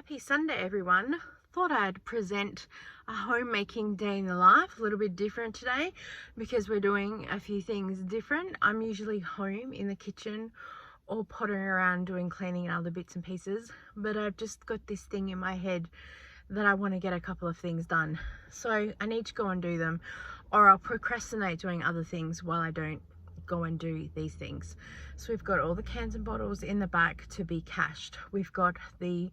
Happy Sunday, everyone. Thought I'd present a homemaking day in the life, a little bit different today because we're doing a few things different. I'm usually home in the kitchen or pottering around doing cleaning and other bits and pieces, but I've just got this thing in my head that I want to get a couple of things done. So I need to go and do them, or I'll procrastinate doing other things while I don't go and do these things. So we've got all the cans and bottles in the back to be cashed. We've got the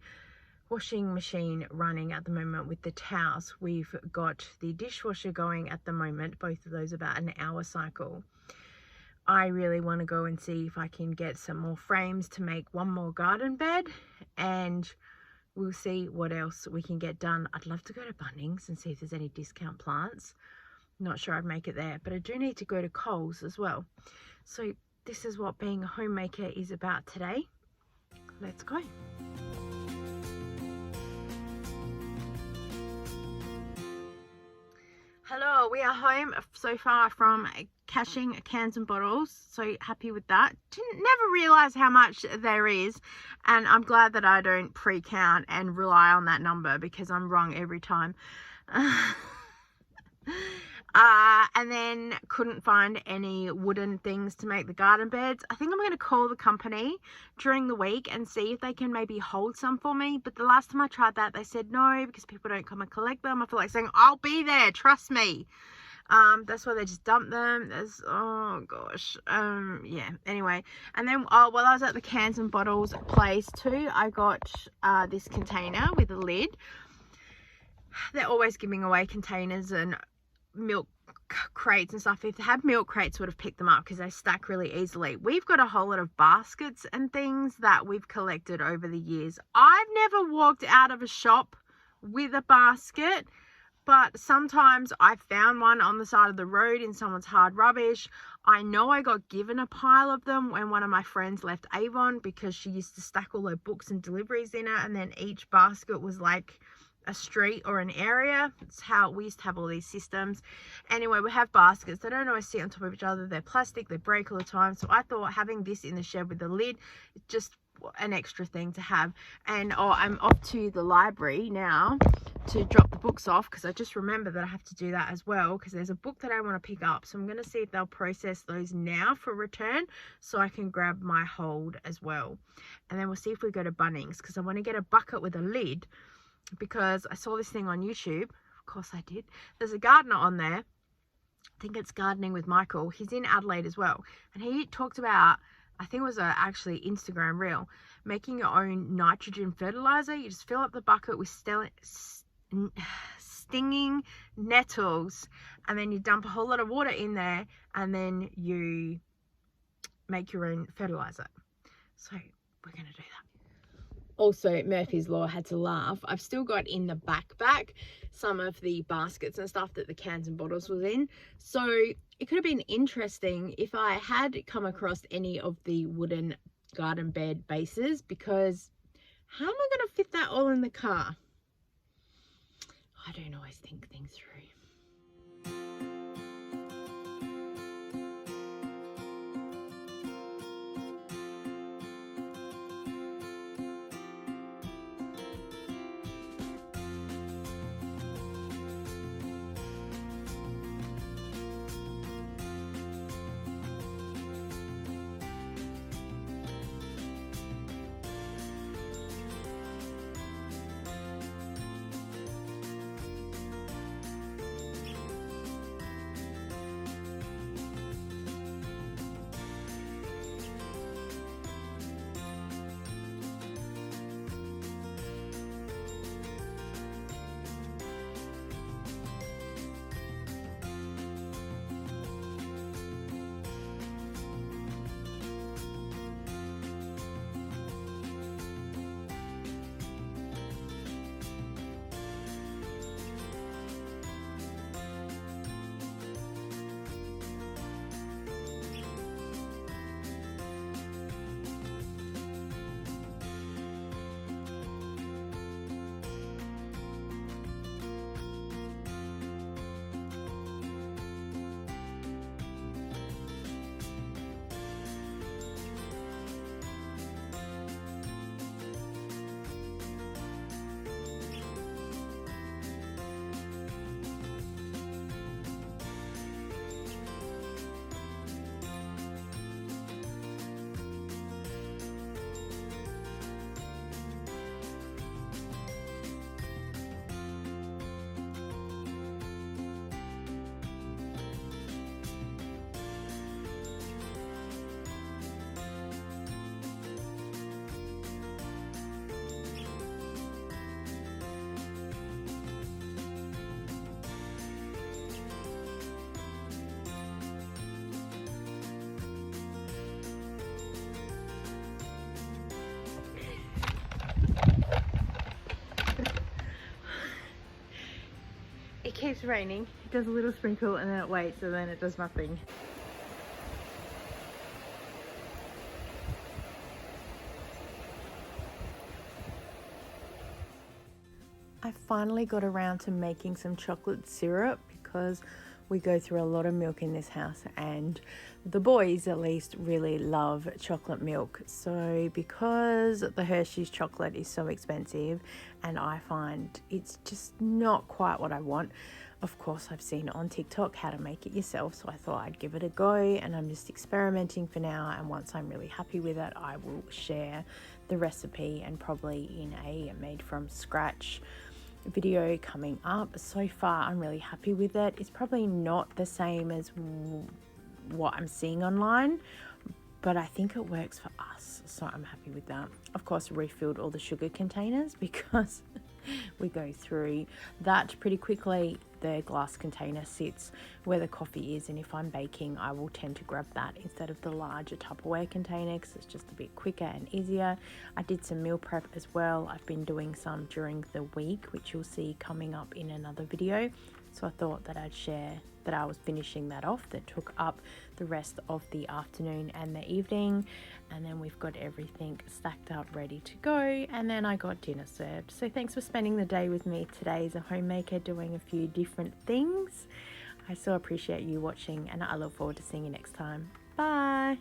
washing machine running at the moment with the towels. We've got the dishwasher going at the moment, both of those about an hour cycle. I really want to go and see if I can get some more frames to make one more garden bed, and we'll see what else we can get done. I'd love to go to Bunnings and see if there's any discount plants. Not sure I'd make it there, but I do need to go to Coles as well. So this is what being a homemaker is about today. Let's go. Hello, we are home so far from cashing cans and bottles, so happy with that. Never realize how much there is, and I'm glad that I don't pre-count and rely on that number because I'm wrong every time. And then couldn't find any wooden things to make the garden beds. I think I'm going to call the company during the week and see if they can maybe hold some for me. But the last time I tried that, they said no because people don't come and collect them. I feel like saying, I'll be there, trust me. That's why they just dump them. Oh gosh. Yeah, anyway. And then while I was at the cans and bottles place too, I got this container with a lid. They're always giving away containers and milk crates and stuff. If they had milk crates, would have picked them up because they stack really easily. We've got a whole lot of baskets and things that we've collected over the years. I've never walked out of a shop with a basket, but sometimes I found one on the side of the road in someone's hard rubbish. I know I got given a pile of them when one of my friends left Avon because she used to stack all her books and deliveries in it, and then each basket was like a street or an area. It's how we used to have all these systems. Anyway, we have baskets. They don't always sit on top of each other. They're plastic. They break all the time. So I thought having this in the shed with the lid, it's just an extra thing to have. And I'm off to the library now to drop the books off because I just remember that I have to do that as well because there's a book that I want to pick up. So I'm going to see if they'll process those now for return so I can grab my hold as well. And then we'll see if we go to Bunnings because I want to get a bucket with a lid because I saw this thing on YouTube. Of course I did. There's a gardener on there. I think it's Gardening with Michael. He's in Adelaide as well. And he talked about, I think it was actually Instagram reel, making your own nitrogen fertilizer. You just fill up the bucket with stinging nettles, and then you dump a whole lot of water in there, and then you make your own fertilizer. So we're going to do that. Also, Murphy's Law had to laugh. I've still got in the backpack some of the baskets and stuff that the cans and bottles was in. So it could have been interesting if I had come across any of the wooden garden bed bases, because how am I going to fit that all in the car? I don't always think things through. it's raining, it does a little sprinkle and then it waits and then it does nothing. I finally got around to making some chocolate syrup because we go through a lot of milk in this house, and the boys at least really love chocolate milk. So because the Hershey's chocolate is so expensive and I find it's just not quite what I want, of course I've seen on TikTok how to make it yourself, so I thought I'd give it a go, and I'm just experimenting for now, and once I'm really happy with it I will share the recipe, and probably in a made from scratch video coming up. So far I'm really happy with it. It's probably not the same as what I'm seeing online, but I think it works for us, so I'm happy with that. Of course, refilled all the sugar containers because we go through that pretty quickly. The glass container sits where the coffee is, and if I'm baking I will tend to grab that instead of the larger Tupperware container because it's just a bit quicker and easier. I did some meal prep as well. I've been doing some during the week, which you'll see coming up in another video, so I thought that I'd share that I was finishing that off. That took up the rest of the afternoon and the evening, and then we've got everything stacked up ready to go, and then I got dinner served. So thanks for spending the day with me today as a homemaker, doing a few different things. I so appreciate you watching, and I look forward to seeing you next time. Bye.